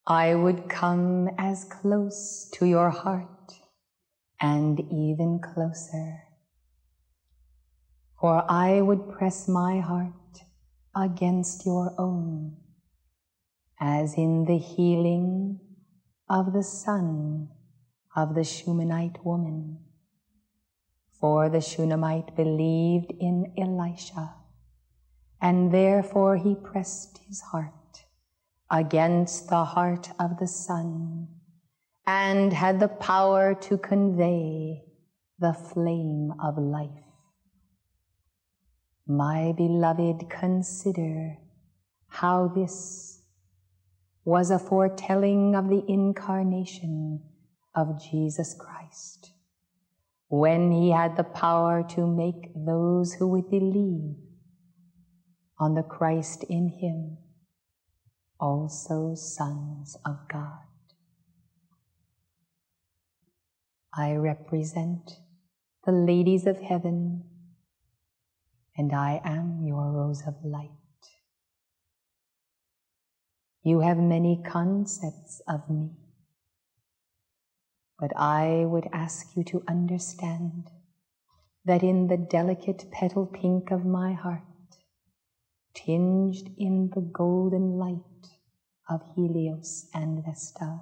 I would come as close to your heart and even closer, for I would press my heart against your own, as in the healing of the son of the Shunammite woman. For the Shunammite believed in Elisha, and therefore he pressed his heart against the heart of the Son, and had the power to convey the flame of life. My beloved, consider how this was a foretelling of the incarnation of Jesus Christ, when he had the power to make those who would believe on the Christ in him also sons of God. I represent the ladies of heaven, and I am your rose of light. You have many concepts of me, but I would ask you to understand that in the delicate petal pink of my heart, tinged in the golden light of Helios and Vesta,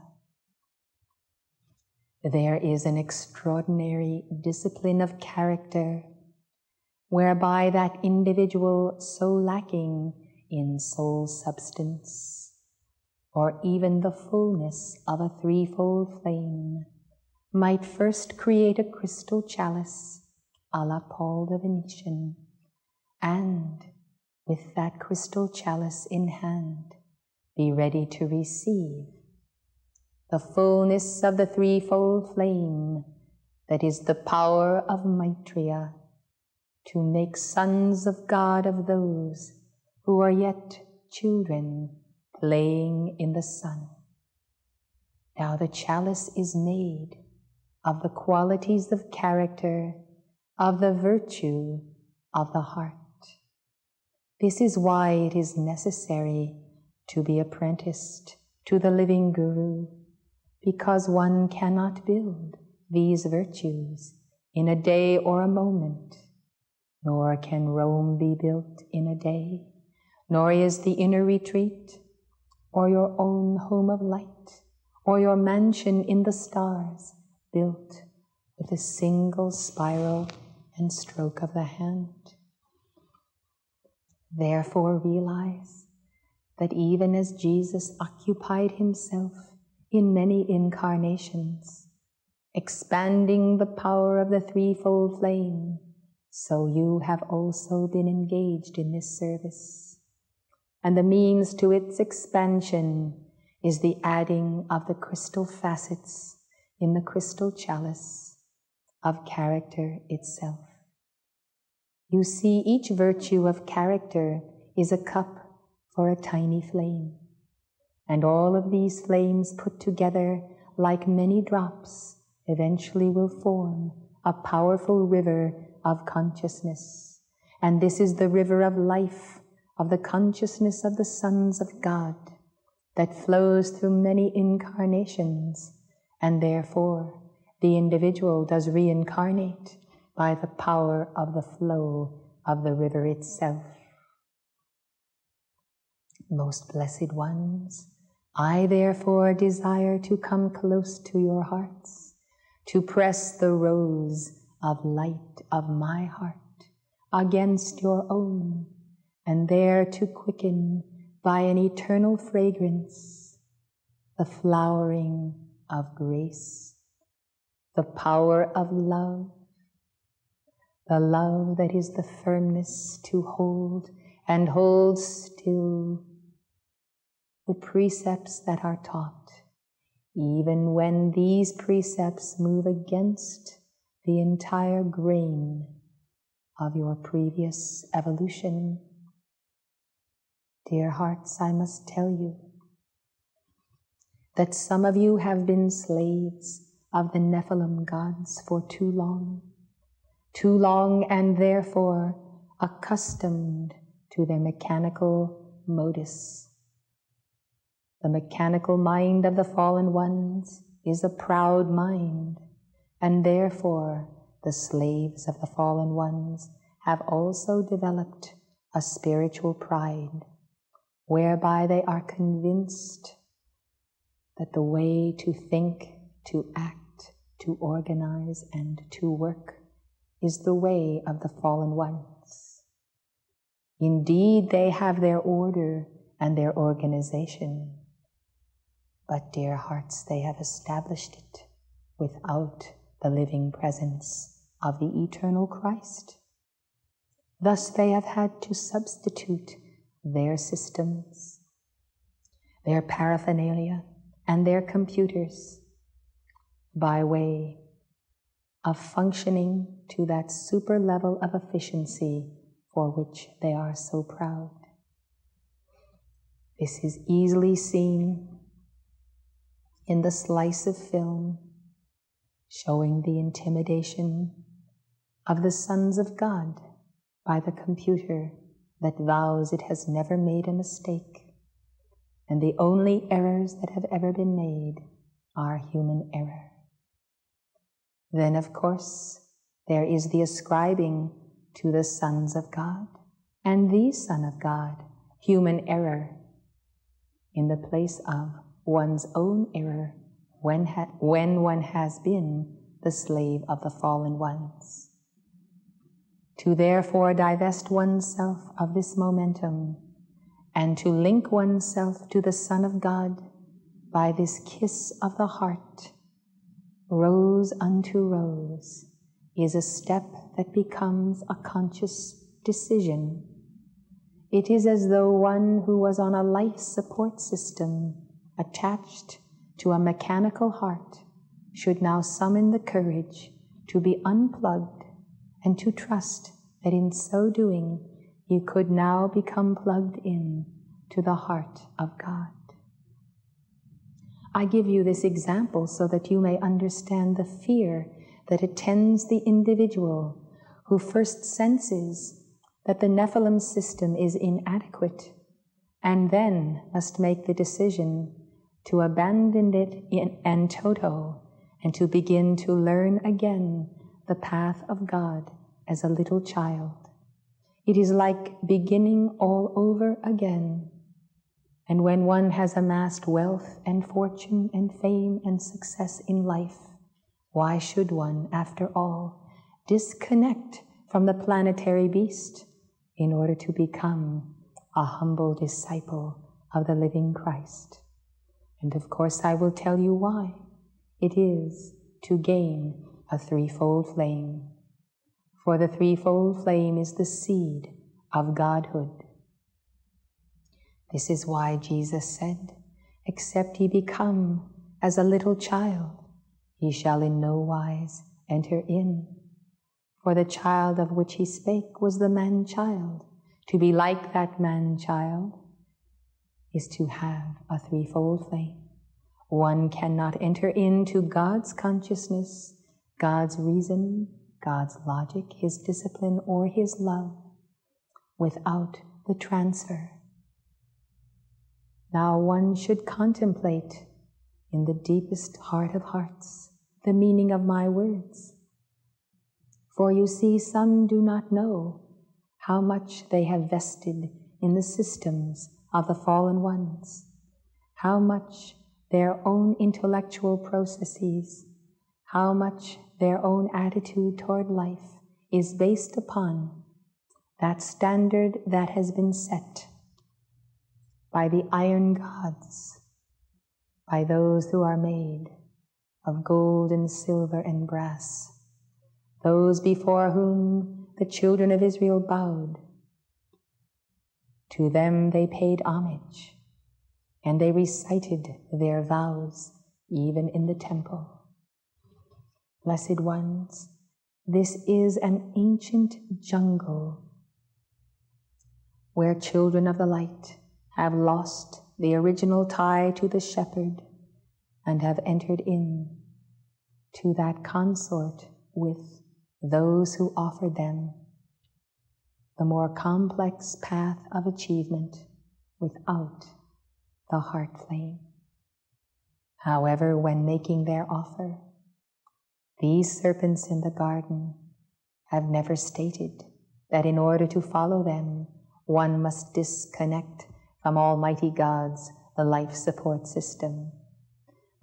there is an extraordinary discipline of character whereby that individual so lacking in soul substance, or even the fullness of a threefold flame, might first create a crystal chalice a la Paul the Venetian, and with that crystal chalice in hand, be ready to receive the fullness of the threefold flame that is the power of Maitreya to make sons of God of those who are yet children playing in the sun. Now the chalice is made of the qualities of character, of the virtue of the heart. This is why it is necessary to be apprenticed to the living Guru, because one cannot build these virtues in a day or a moment, nor can Rome be built in a day, nor is the inner retreat, or your own home of light, or your mansion in the stars built with a single spiral and stroke of the hand. Therefore realize that even as Jesus occupied himself in many incarnations, expanding the power of the threefold flame, so you have also been engaged in this service. And the means to its expansion is the adding of the crystal facets in the crystal chalice of character itself. You see, each virtue of character is a cup for a tiny flame, and all of these flames put together like many drops eventually will form a powerful river of consciousness. And this is the river of life, of the consciousness of the sons of God, that flows through many incarnations, and therefore the individual does reincarnate by the power of the flow of the river itself. Most blessed ones, I therefore desire to come close to your hearts, to press the rose of light of my heart against your own, and there to quicken by an eternal fragrance the flowering of grace, the power of love, the love that is the firmness to hold and hold still the precepts that are taught, even when these precepts move against the entire grain of your previous evolution. Dear hearts, I must tell you that some of you have been slaves of the Nephilim gods for too long, and therefore accustomed to their mechanical modus. The mechanical mind of the fallen ones is a proud mind, and therefore the slaves of the fallen ones have also developed a spiritual pride, whereby they are convinced that the way to think, to act, to organize, and to work is the way of the fallen ones. Indeed, they have their order and their organization, but dear hearts, they have established it without the living presence of the eternal Christ. Thus they have had to substitute their systems, their paraphernalia, and their computers by way of functioning to that super level of efficiency for which they are so proud. This is easily seen in the slice of film showing the intimidation of the sons of God by the computer that vows it has never made a mistake, and the only errors that have ever been made are human error. Then, of course, there is the ascribing to the sons of God and the Son of God human error in the place of one's own error when one has been the slave of the fallen ones. To therefore divest oneself of this momentum and to link oneself to the Son of God by this kiss of the heart, rose unto rose, is a step that becomes a conscious decision. It is as though one who was on a life support system attached to a mechanical heart should now summon the courage to be unplugged and to trust that in so doing you could now become plugged in to the heart of God. I give you this example so that you may understand the fear that attends the individual who first senses that the Nephilim system is inadequate and then must make the decision to abandon it in toto and to begin to learn again the path of God as a little child. It is like beginning all over again. And when one has amassed wealth and fortune and fame and success in life, why should one, after all, disconnect from the planetary beast in order to become a humble disciple of the living Christ? And of course I will tell you why. It is to gain a threefold flame. For the threefold flame is the seed of Godhood. This is why Jesus said, "Except ye become as a little child, ye shall in no wise enter in." For the child of which he spake was the man-child. To be like that man-child is to have a threefold flame. One cannot enter into God's consciousness, God's reason, God's logic, His discipline, or His love without the transfer. Now one should contemplate in the deepest heart of hearts the meaning of my words. For you see, some do not know how much they have vested in the systems of the fallen ones, how much their own intellectual processes, how much their own attitude toward life is based upon that standard that has been set by the iron gods, by those who are made of gold and silver and brass, those before whom the children of Israel bowed. To them they paid homage, and they recited their vows even in the temple. Blessed ones, this is an ancient jungle where children of the light have lost the original tie to the shepherd and have entered in to that consort with those who offered them the more complex path of achievement without the heart flame. However, when making their offer, these serpents in the garden have never stated that in order to follow them, one must disconnect from Almighty God's life support system.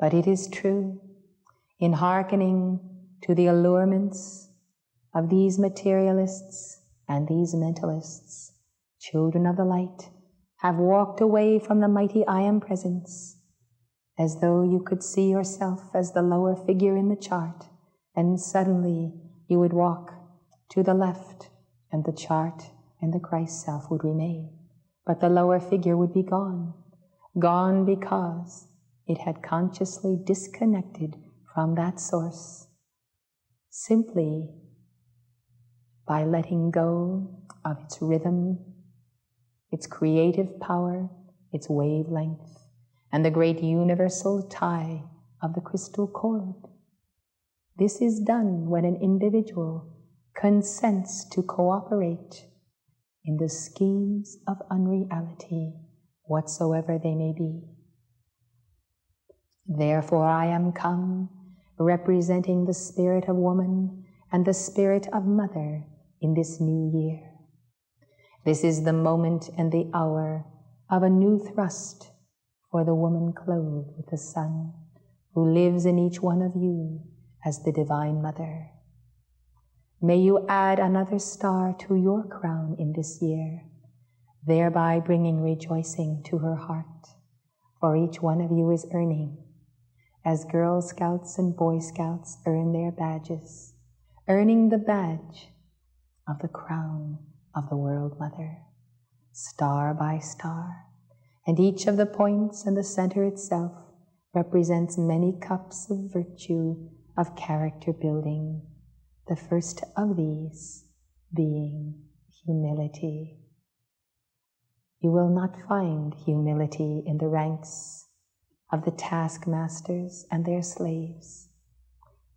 But it is true, in hearkening to the allurements of these materialists and these mentalists, children of the light have walked away from the mighty I Am Presence, as though you could see yourself as the lower figure in the chart, and suddenly you would walk to the left, and the chart and the Christ self would remain, but the lower figure would be gone because it had consciously disconnected from that source, simply by letting go of its rhythm, its creative power, its wavelength, and the great universal tie of the crystal cord. This is done when an individual consents to cooperate in the schemes of unreality, whatsoever they may be. Therefore I am come, representing the spirit of woman and the spirit of mother in this new year. This is the moment and the hour of a new thrust for the woman clothed with the sun, who lives in each one of you as the Divine Mother. May you add another star to your crown in this year, thereby bringing rejoicing to her heart, for each one of you is earning, as Girl Scouts and Boy Scouts earn their badges, earning the badge of the crown of the World Mother, star by star, and each of the points and the center itself represents many cups of virtue of character building, the first of these being humility. You will not find humility in the ranks of the taskmasters and their slaves.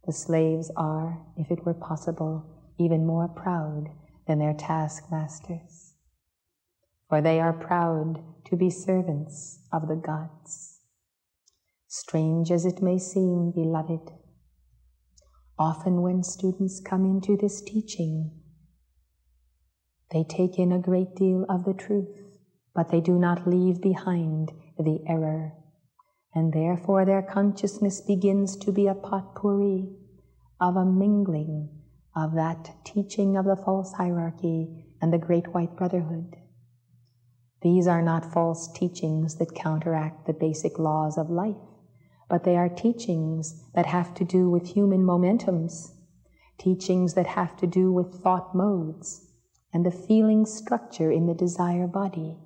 The slaves are, if it were possible, even more proud than their taskmasters, for they are proud to be servants of the gods. Strange as it may seem, beloved, often when students come into this teaching, they take in a great deal of the truth, but they do not leave behind the error, and therefore their consciousness begins to be a potpourri of a mingling of that teaching of the false hierarchy and the great white brotherhood. These are not false teachings that counteract the basic laws of life, but they are teachings that have to do with human momentums, teachings that have to do with thought modes and the feeling structure in the desire body.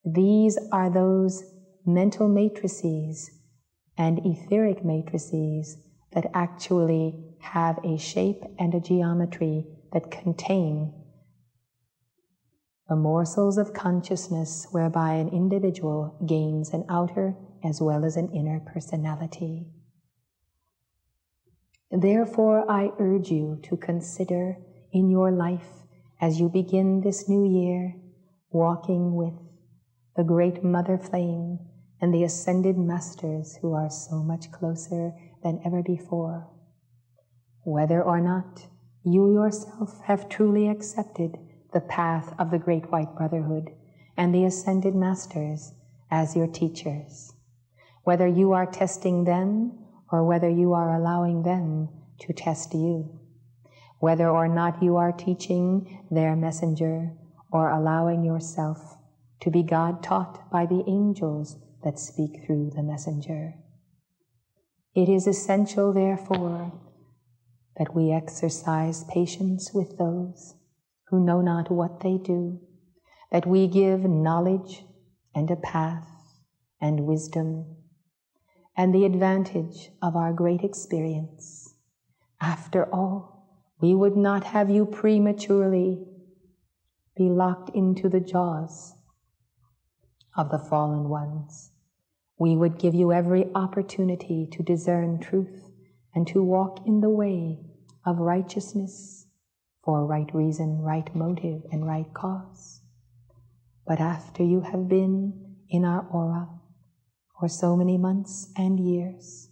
These are those mental matrices and etheric matrices that actually have a shape and a geometry that contain the morsels of consciousness whereby an individual gains an outer as well as an inner personality. Therefore, I urge you to consider in your life as you begin this new year, walking with the great Mother Flame and the Ascended Masters who are so much closer than ever before, whether or not you yourself have truly accepted the path of the Great White Brotherhood and the Ascended Masters as your teachers, whether you are testing them or whether you are allowing them to test you, whether or not you are teaching their messenger or allowing yourself to be God taught by the angels that speak through the messenger. It is essential, therefore, that we exercise patience with those who know not what they do, that we give knowledge and a path and wisdom and the advantage of our great experience. After all, we would not have you prematurely be locked into the jaws of the fallen ones. We would give you every opportunity to discern truth and to walk in the way of righteousness for right reason, right motive, and right cause. But after you have been in our aura for so many months and years.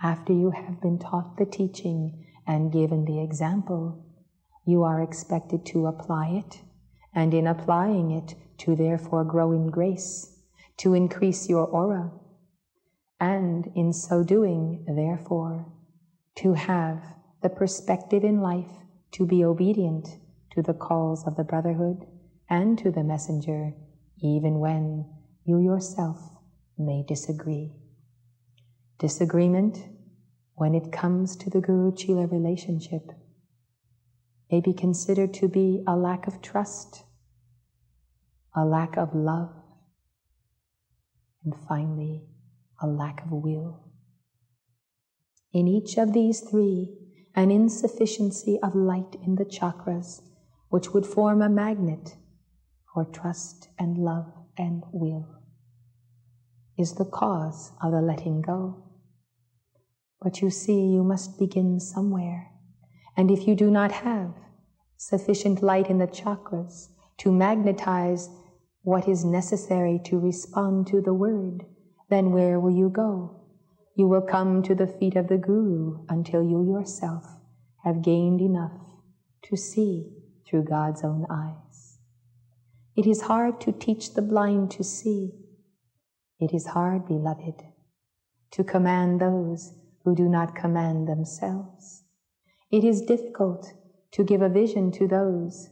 After you have been taught the teaching and given the example, you are expected to apply it, and in applying it, to therefore grow in grace, to increase your aura, and in so doing, therefore, to have the perspective in life to be obedient to the calls of the brotherhood and to the messenger, even when you yourself may disagree. Disagreement, when it comes to the Guru-Chela relationship, may be considered to be a lack of trust, a lack of love, and finally, a lack of will. In each of these three, an insufficiency of light in the chakras, which would form a magnet for trust and love and will, is the cause of the letting go. But you see, you must begin somewhere, and if you do not have sufficient light in the chakras to magnetize what is necessary to respond to the word, then where will you go? You will come to the feet of the Guru until you yourself have gained enough to see through God's own eyes. It is hard to teach the blind to see. It is hard, beloved, to command those who do not command themselves. It is difficult to give a vision to those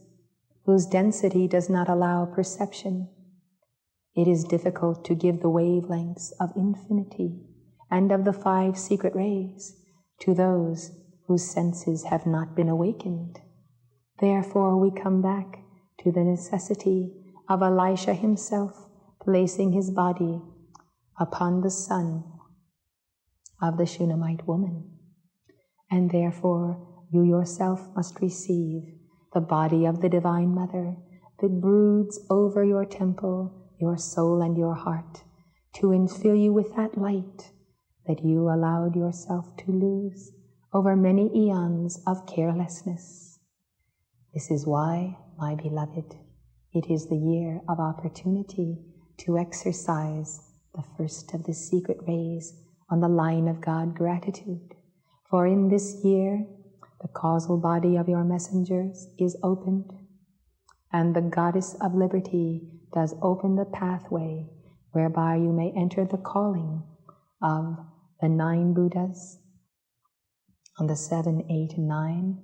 whose density does not allow perception. It is difficult to give the wavelengths of infinity and of the 5 secret rays to those whose senses have not been awakened. Therefore we come back to the necessity of Elisha himself placing his body upon the son of the Shunammite woman. And therefore you yourself must receive the body of the Divine Mother that broods over your temple, your soul, and your heart, to infill you with that light that you allowed yourself to lose over many eons of carelessness. This is why, my beloved, it is the year of opportunity to exercise the first of the secret rays on the line of God gratitude. For in this year, the causal body of your messengers is opened, and the Goddess of Liberty does open the pathway whereby you may enter the calling of the 9 Buddhas on the 7, 8, 9,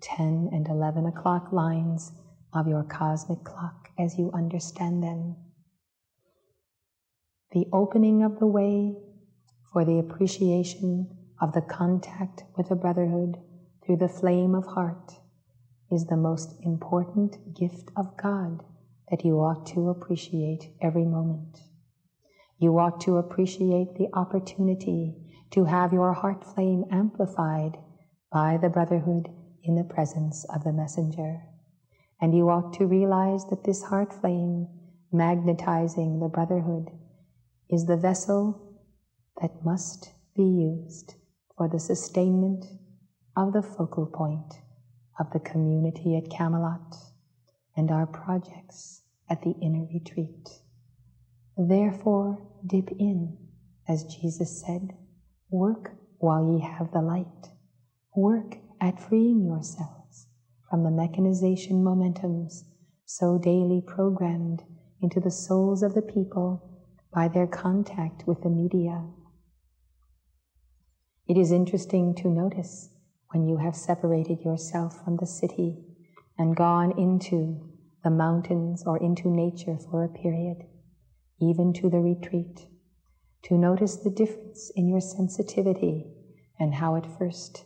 10, and 11 o'clock lines of your cosmic clock as you understand them. The opening of the way for the appreciation of the contact with the brotherhood through the flame of heart is the most important gift of God that you ought to appreciate every moment. You ought to appreciate the opportunity to have your heart flame amplified by the brotherhood in the presence of the messenger. And you ought to realize that this heart flame magnetizing the brotherhood is the vessel that must be used for the sustainment of the focal point of the community at Camelot and our projects at the inner retreat. Therefore, dip in, as Jesus said, work while ye have the light. Work at freeing yourselves from the mechanization momentums so daily programmed into the souls of the people by their contact with the media. It is interesting to notice when you have separated yourself from the city and gone into the mountains or into nature for a period, even to the retreat, to notice the difference in your sensitivity and how at first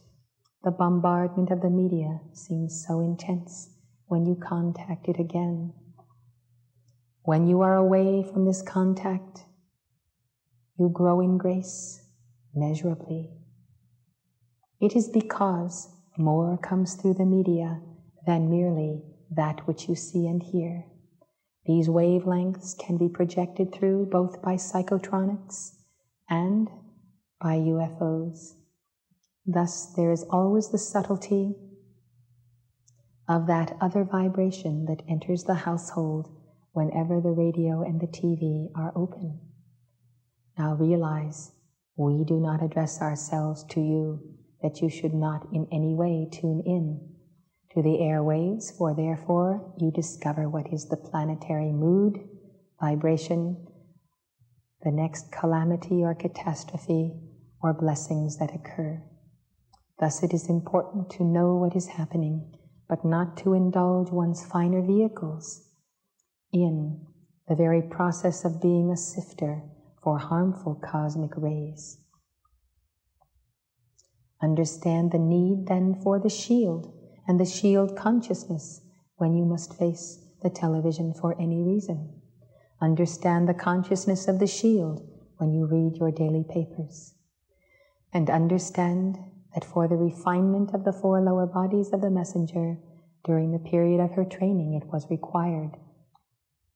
the bombardment of the media seems so intense when you contact it again. When you are away from this contact, you grow in grace measurably. It is because more comes through the media than merely that which you see and hear. These wavelengths can be projected through both by psychotronics and by UFOs. Thus, there is always the subtlety of that other vibration that enters the household whenever the radio and the TV are open. Now realize we do not address ourselves to you, that you should not in any way tune in to the airwaves, for therefore you discover what is the planetary mood, vibration, the next calamity or catastrophe or blessings that occur. Thus it is important to know what is happening, but not to indulge one's finer vehicles in the very process of being a sifter for harmful cosmic rays. Understand the need then for the shield and the shield consciousness when you must face the television for any reason. Understand the consciousness of the shield when you read your daily papers. And understand that for the refinement of the 4 lower bodies of the messenger, during the period of her training, it was required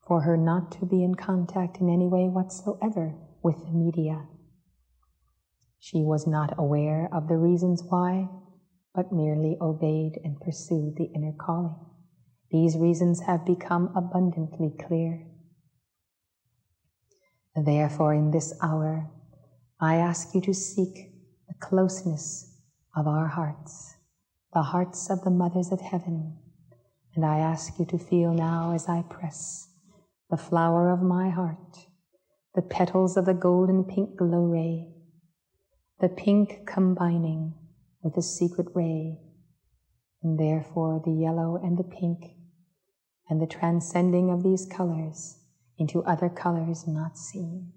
for her not to be in contact in any way whatsoever with the media. She was not aware of the reasons why, but merely obeyed and pursued the inner calling. These reasons have become abundantly clear. Therefore, in this hour, I ask you to seek the closeness of our hearts, the hearts of the mothers of heaven, and I ask you to feel now as I press the flower of my heart, the petals of the golden pink glow ray, the pink combining with the secret ray, and therefore the yellow and the pink, and the transcending of these colors into other colors not seen.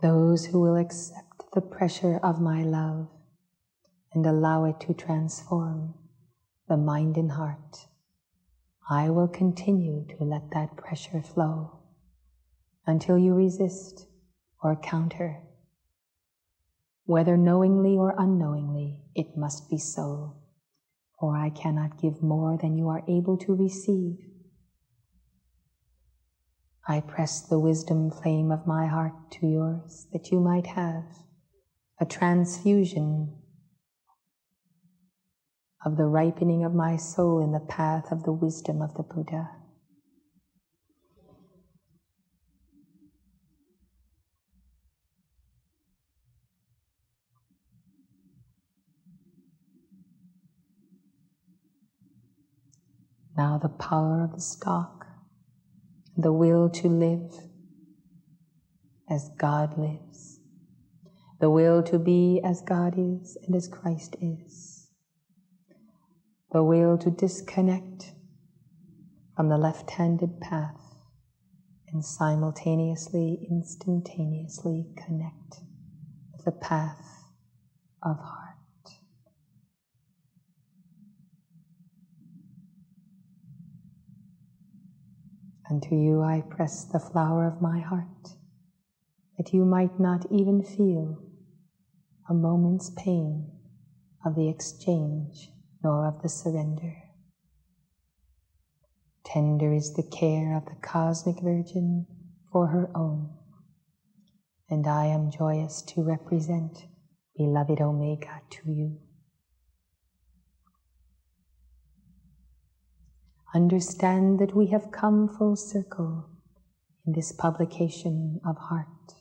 Those who will accept the pressure of my love and allow it to transform the mind and heart, I will continue to let that pressure flow until you resist or counter. Whether knowingly or unknowingly, it must be so, for I cannot give more than you are able to receive. I press the wisdom flame of my heart to yours, that you might have a transfusion of the ripening of my soul in the path of the wisdom of the Buddha. Now the power of the stalk, the will to live as God lives, the will to be as God is and as Christ is, the will to disconnect from the left-handed path and simultaneously, instantaneously connect with the path of heart. Unto you I press the flower of my heart, that you might not even feel a moment's pain of the exchange nor of the surrender. Tender is the care of the Cosmic Virgin for her own, and I am joyous to represent beloved Omega to you. Understand that we have come full circle in this publication of heart.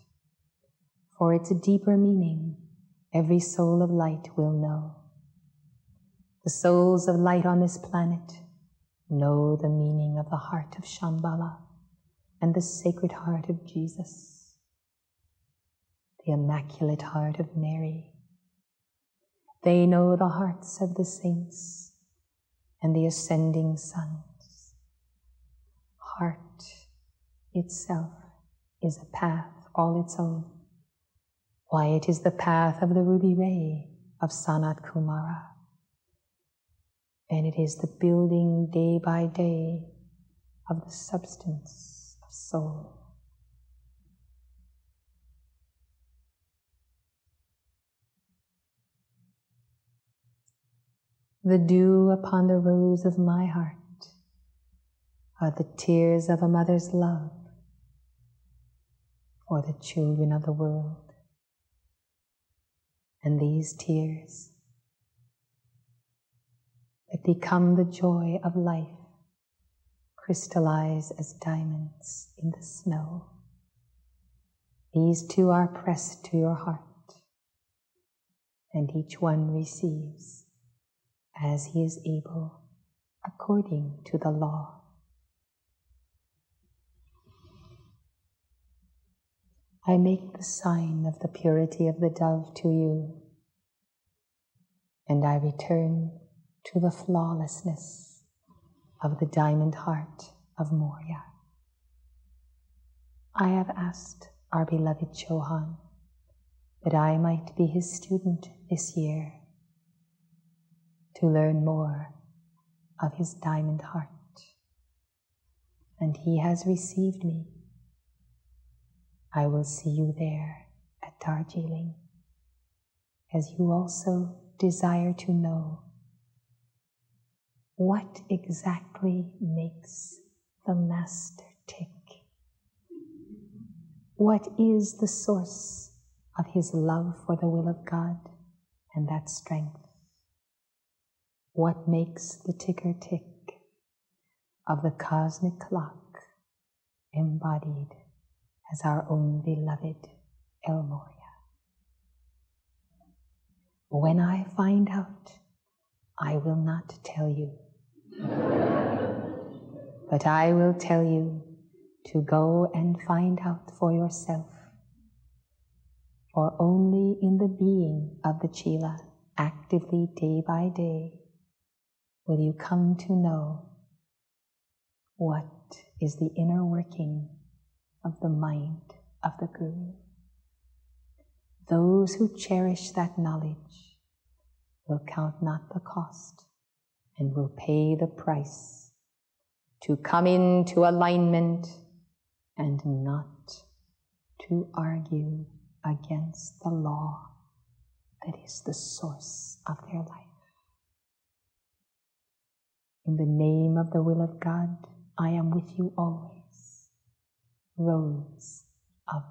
For its deeper meaning, every soul of light will know. The souls of light on this planet know the meaning of the heart of Shambhala and the sacred heart of Jesus, the immaculate heart of Mary. They know the hearts of the saints and the ascending suns. Heart itself is a path all its own. Why, it is the path of the ruby ray of Sanat Kumara. And it is the building day by day of the substance of soul. The dew upon the rose of my heart are the tears of a mother's love for the children of the world. And these tears that become the joy of life crystallize as diamonds in the snow. These two are pressed to your heart, and each one receives as he is able, according to the law. I make the sign of the purity of the dove to you, and I return to the flawlessness of the diamond heart of Moria. I have asked our beloved Chohan that I might be his student this year, to learn more of his diamond heart, and he has received me. I will see you there at Darjeeling, as you also desire to know what exactly makes the Master tick. What is the source of his love for the will of God and that strength? What makes the ticker tick of the cosmic clock embodied as our own beloved El Moria? When I find out, I will not tell you, but I will tell you to go and find out for yourself. For only in the being of the Chila, actively day by day, will you come to know what is the inner working of the mind of the Guru. Those who cherish that knowledge will count not the cost and will pay the price to come into alignment and not to argue against the law that is the source of their life. In the name of the will of God, I am with you always. Rose of